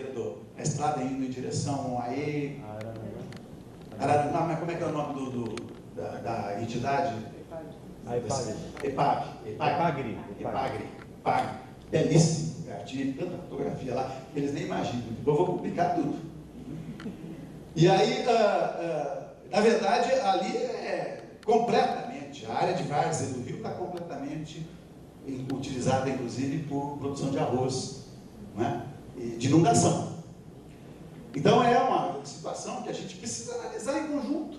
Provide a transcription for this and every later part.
a estrada indo em direção a Araranguá, mas como é que é o nome da entidade? A EPAGRE. EPAGRE. Belíssimo lugar, tive tanta fotografia lá, eles nem imaginam, eu vou publicar tudo. E aí, na verdade, ali completamente, a área de várzea do rio está completamente utilizada, inclusive, por produção de arroz, né? E de inundação. Então é uma situação que a gente precisa analisar em conjunto,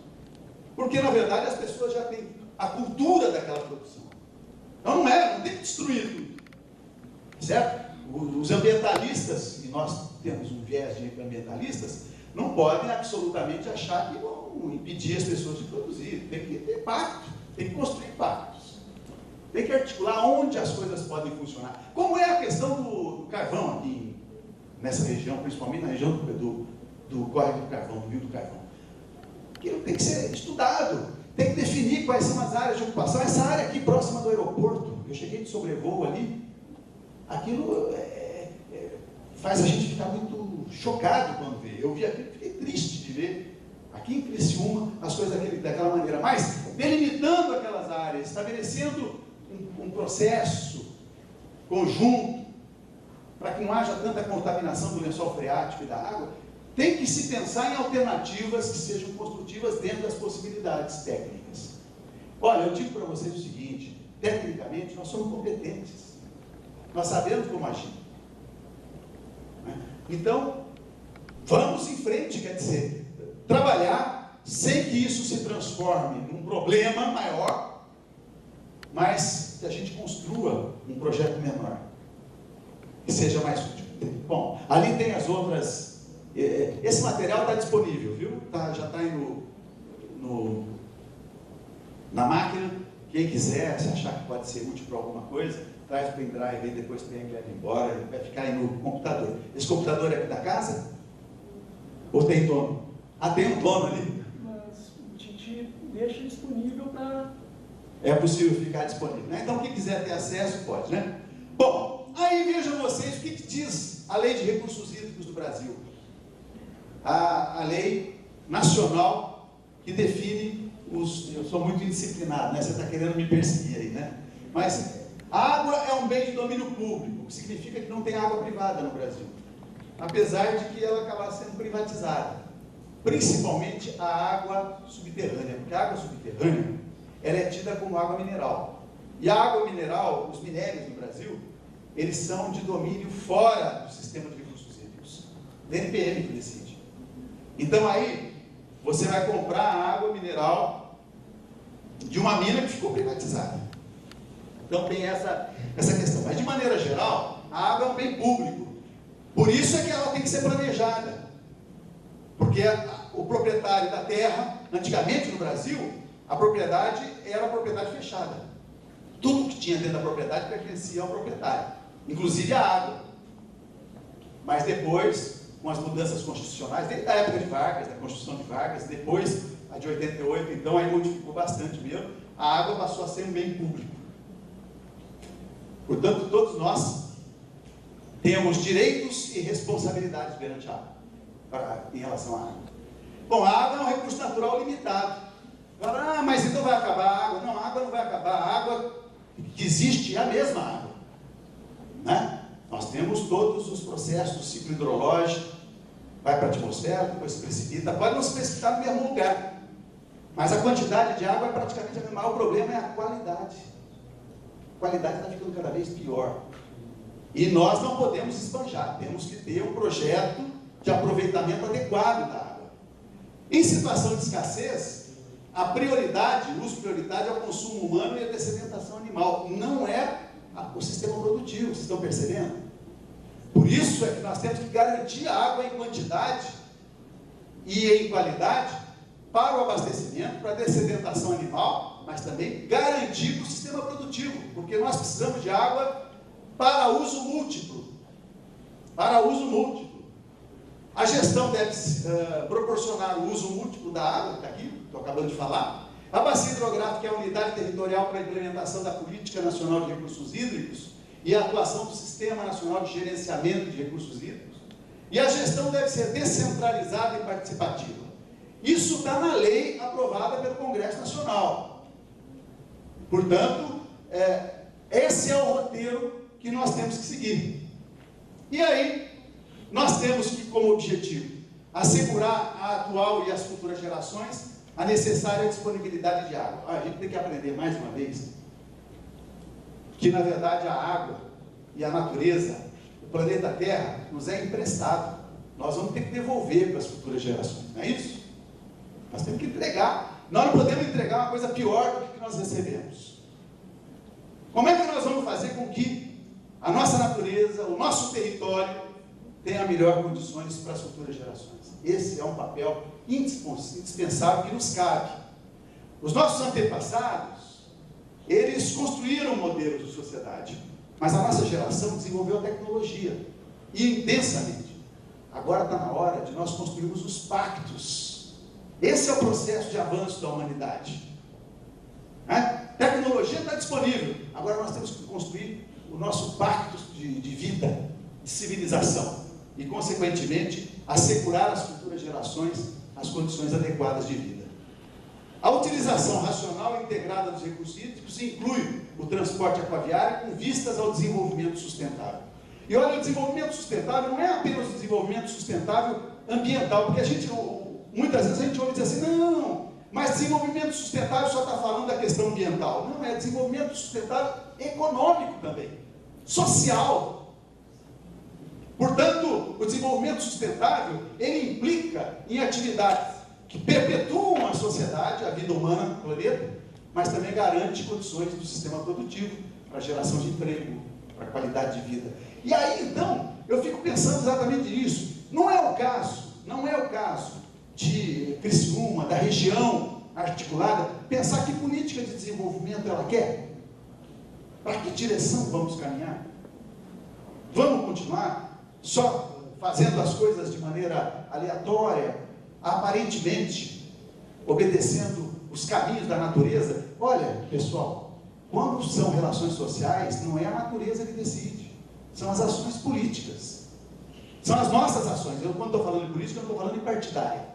porque na verdade as pessoas já têm a cultura daquela produção. Então não tem que destruir tudo, certo? Os ambientalistas, e nós temos um viés de ambientalistas, não podem absolutamente achar que vão impedir as pessoas de produzir. Tem que ter pacto, tem que construir pactos, tem que articular onde as coisas podem funcionar. Como é a questão do carvão aqui nessa região, principalmente na região do córrego do carvão, do rio do carvão. Aquilo tem que ser estudado, tem que definir quais são as áreas de ocupação. Essa área aqui próxima do aeroporto, eu cheguei de sobrevoo ali, aquilo faz a gente ficar muito chocado quando vê. Eu vi aquilo, fiquei triste de ver aqui em Criciúma as coisas daquela maneira, mas delimitando aquelas áreas, estabelecendo um processo conjunto, para que não haja tanta contaminação do lençol freático e da água, tem que se pensar em alternativas que sejam construtivas dentro das possibilidades técnicas. Olha, eu digo para vocês o seguinte, tecnicamente nós somos competentes, nós sabemos como agir. Então, vamos em frente, quer dizer, trabalhar sem que isso se transforme num problema maior, mas que a gente construa um projeto menor, que seja mais útil. Bom, ali tem as outras. Esse material está disponível, viu? Já está aí na máquina. Quem quiser, se achar que pode ser útil para alguma coisa, traz o pendrive e depois pega e leva embora. Ele vai ficar aí no computador. Esse computador é aqui da casa? Ou tem dono? Ah, tem um dono ali? Mas a gente deixa disponível para... É possível ficar disponível, né? Então, quem quiser ter acesso, pode, né? Bom, aí vejam vocês o que diz a Lei de Recursos Hídricos do Brasil. A lei nacional que define eu sou muito indisciplinado, né? Você está querendo me perseguir aí, né? Mas a água é um bem de domínio público, o que significa que não tem água privada no Brasil, apesar de que ela acaba sendo privatizada, principalmente a água subterrânea, porque a água subterrânea ela é tida como água mineral. E a água mineral, os minérios no Brasil, eles são de domínio fora do sistema de recursos hídricos, da NPM que decide. Então aí, você vai comprar a água mineral de uma mina que ficou privatizada. Então tem essa questão. Mas de maneira geral, a água é um bem público. Por isso é que ela tem que ser planejada. Porque o proprietário da terra, antigamente no Brasil, a propriedade era propriedade fechada. Tudo que tinha dentro da propriedade pertencia ao proprietário, inclusive a água. Mas depois, com as mudanças constitucionais, desde a época de Vargas, da Constituição de Vargas, depois a de 88, então aí modificou bastante mesmo, a água passou a ser um bem público. Portanto, todos nós temos direitos e responsabilidades perante a água, em relação à água. Bom, a água é um recurso natural limitado. Agora, mas então vai acabar a água? Não, a água não vai acabar. A água que existe é a mesma água, né? Nós temos todos os processos do ciclo hidrológico, vai para a atmosfera, depois se precipita, pode não se precipitar no mesmo lugar, mas a quantidade de água é praticamente a mesma. O problema é a qualidade. A qualidade está ficando cada vez pior. E nós não podemos esbanjar, temos que ter um projeto de aproveitamento adequado da água. Em situação de escassez, a prioridade, o uso prioritário é o consumo humano e a dessedentação animal, não é o sistema produtivo, vocês estão percebendo? Por isso é que nós temos que garantir a água em quantidade e em qualidade para o abastecimento, para a dessedentação animal, mas também garantir para o sistema produtivo, porque nós precisamos de água para uso múltiplo. Para uso múltiplo. A gestão deve proporcionar o uso múltiplo da água, que está aqui, estou acabando de falar. A bacia hidrográfica é a unidade territorial para a implementação da Política Nacional de Recursos Hídricos e a atuação do Sistema Nacional de Gerenciamento de Recursos Hídricos. E a gestão deve ser descentralizada e participativa. Isso está na lei aprovada pelo Congresso Nacional. Portanto, esse é o roteiro que nós temos que seguir. E aí, nós temos que, como objetivo, assegurar a atual e as futuras gerações a necessária disponibilidade de água. A gente tem que aprender mais uma vez que, na verdade, a água e a natureza, o planeta Terra, nos é emprestado. Nós vamos ter que devolver para as futuras gerações, não é isso? Nós temos que entregar. Nós não podemos entregar uma coisa pior do que nós recebemos. Como é que nós vamos fazer com que a nossa natureza, o nosso território, tenha melhores condições para as futuras gerações? Esse é um papel indispensável que nos cabe. Os nossos antepassados, eles construíram modelos de sociedade, mas a nossa geração desenvolveu a tecnologia, e intensamente. Agora está na hora de nós construirmos os pactos. Esse é o processo de avanço da humanidade. Tecnologia está disponível, agora nós temos que construir o nosso pacto de vida, de civilização, e consequentemente assegurar às futuras gerações as condições adequadas de vida. A utilização racional e integrada dos recursos hídricos inclui o transporte aquaviário com vistas ao desenvolvimento sustentável. E olha, o desenvolvimento sustentável não é apenas o desenvolvimento sustentável ambiental, porque muitas vezes a gente ouve dizer assim, não, mas desenvolvimento sustentável só está falando da questão ambiental. Não, é desenvolvimento sustentável econômico também, social. Portanto, o desenvolvimento sustentável, ele implica em atividades que perpetuam a sociedade, a vida humana no planeta, mas também garante condições do sistema produtivo para a geração de emprego, para a qualidade de vida. E aí, então, eu fico pensando exatamente nisso. Não é o caso de Criciúma, da região articulada, pensar que política de desenvolvimento ela quer. Para que direção vamos caminhar? Vamos continuar só fazendo as coisas de maneira aleatória, aparentemente obedecendo os caminhos da natureza? Olha, pessoal, quando são relações sociais, não é a natureza que decide, são as ações políticas, são as nossas ações. Eu, quando estou falando em política, eu não estou falando em partidária.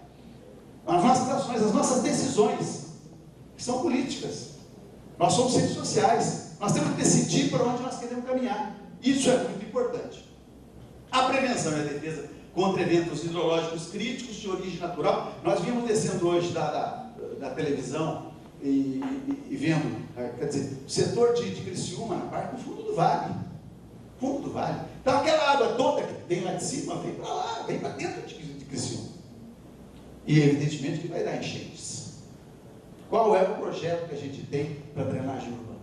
As nossas ações, as nossas decisões, que são políticas. Nós somos seres sociais, nós temos que decidir para onde nós queremos caminhar. Isso é muito importante. A prevenção e a defesa contra eventos hidrológicos críticos de origem natural. Nós vimos descendo hoje da televisão e vendo, quer dizer, o setor de Criciúma, na parte do fundo do vale. Fundo do vale. Então aquela água toda que tem lá de cima, vem para lá, vem para dentro de Criciúma. E evidentemente que vai dar enchentes. Qual é o projeto que a gente tem para drenagem urbana?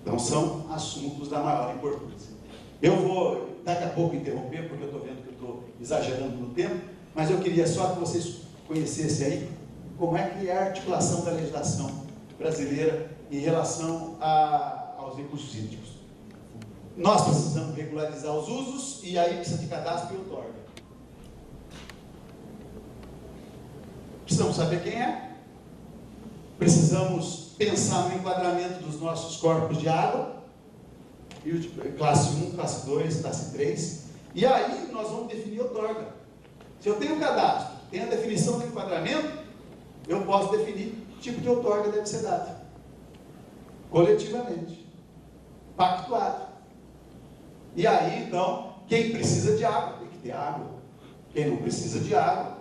Então são assuntos da maior importância. Eu vou daqui a pouco interromper, porque eu estou vendo que eu estou exagerando no tempo, mas eu queria só que vocês conhecessem aí como é que é a articulação da legislação brasileira em relação aos recursos hídricos. Nós precisamos regularizar os usos, e aí precisa de cadastro e outorga. Precisamos saber quem é. Precisamos pensar no enquadramento dos nossos corpos de água, classe 1, classe 2, classe 3, e aí nós vamos definir outorga. Se eu tenho um cadastro, tenho a definição do enquadramento, eu posso definir que tipo de outorga deve ser dada, coletivamente, pactuado. E aí, então, quem precisa de água, tem que ter água. Quem não precisa de água,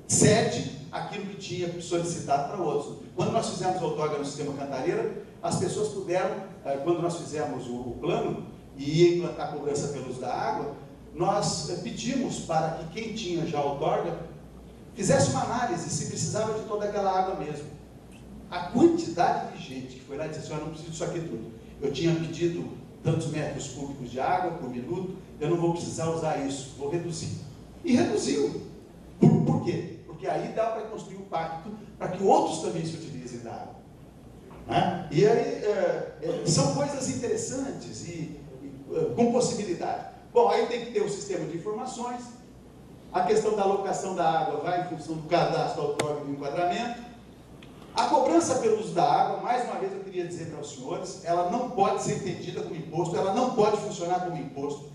cede aquilo que tinha solicitado para outros. Quando nós fizemos a outorga no sistema Cantareira, as pessoas puderam, quando nós fizemos o plano e ia implantar a cobrança pelo uso da água, nós pedimos para que quem tinha já a outorga fizesse uma análise se precisava de toda aquela água mesmo. A quantidade de gente que foi lá e disse assim, eu não preciso disso aqui tudo. Eu tinha pedido tantos metros cúbicos de água por minuto, eu não vou precisar usar isso, vou reduzir. E reduziu. Por quê? Porque aí dá para construir um pacto para que outros também se utilizem da água. Né? E aí são coisas interessantes e com possibilidade. Bom, aí tem que ter o sistema de informações, a questão da alocação da água vai em função do cadastro autógrafo do enquadramento. A cobrança pelo uso da água, mais uma vez eu queria dizer para os senhores, ela não pode ser entendida como imposto, ela não pode funcionar como imposto.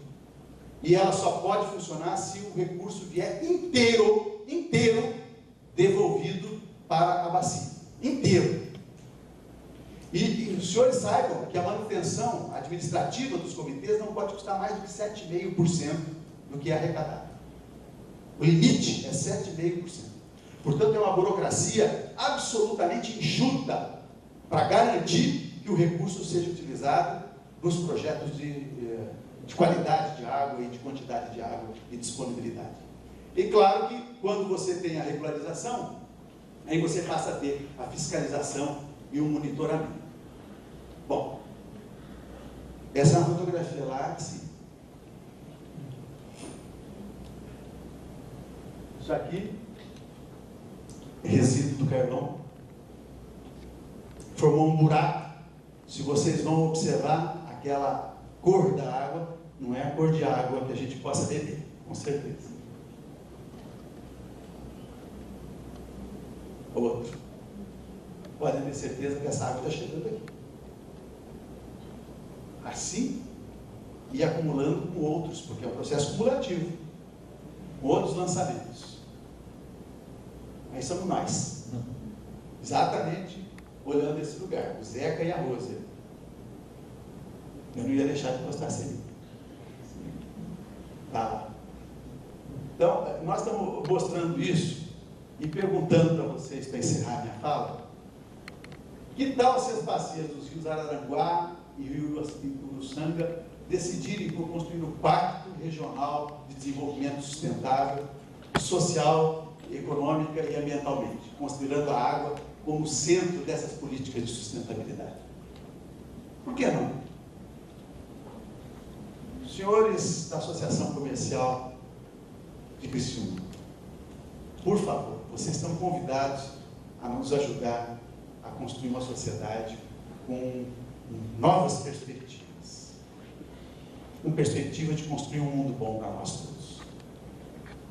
E ela só pode funcionar se o recurso vier inteiro devolvido para a bacia. Inteiro. E os senhores saibam que a manutenção administrativa dos comitês não pode custar mais do que 7,5% do que é arrecadado. O limite é 7,5%. Portanto, é uma burocracia absolutamente enxuta para garantir que o recurso seja utilizado nos projetos de qualidade de água e de quantidade de água e disponibilidade. E claro que quando você tem a regularização, aí você passa a ter a fiscalização e o monitoramento. Bom, essa é uma fotografia lá, assim. Isso aqui, resíduo do carvão, formou um buraco. Se vocês vão observar aquela cor da água, não é a cor de água que a gente possa beber, com certeza. Outro. Podem ter certeza que essa água está chegando aqui. Assim, e acumulando com outros, porque é um processo cumulativo, com outros lançamentos. Aí somos nós, exatamente olhando esse lugar, o Zeca e a Rosa. Eu não ia deixar de postar ali. Tá. Então, nós estamos mostrando isso e perguntando para vocês, para encerrar minha fala, que tal se as bacias dos rios Araranguá e Rio Uruçanga decidirem por construir um Pacto Regional de Desenvolvimento Sustentável, social, econômica e ambientalmente, considerando a água como centro dessas políticas de sustentabilidade? Por que não? Senhores da Associação Comercial de Criciúma, por favor, vocês estão convidados a nos ajudar a construir uma sociedade com novas perspectivas, com perspectiva de construir um mundo bom para nós todos,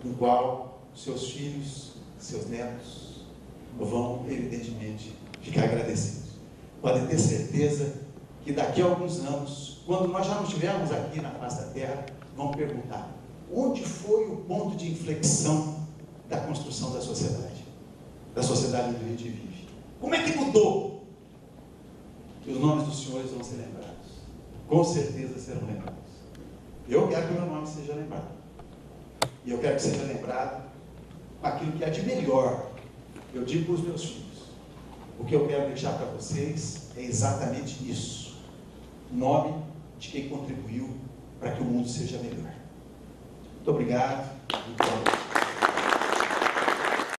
no qual seus filhos, seus netos vão, evidentemente, ficar agradecidos. Podem ter certeza que daqui a alguns anos, quando nós já não estivermos aqui na face da Terra, vão perguntar: onde foi o ponto de inflexão da construção da sociedade onde a gente vive? Como é que mudou? E os nomes dos senhores vão ser lembrados. Com certeza serão lembrados. Eu quero que o meu nome seja lembrado. E eu quero que seja lembrado com aquilo que é de melhor. Eu digo para os meus filhos: o que eu quero deixar para vocês é exatamente isso. Nome de quem contribuiu para que o mundo seja melhor. Muito obrigado.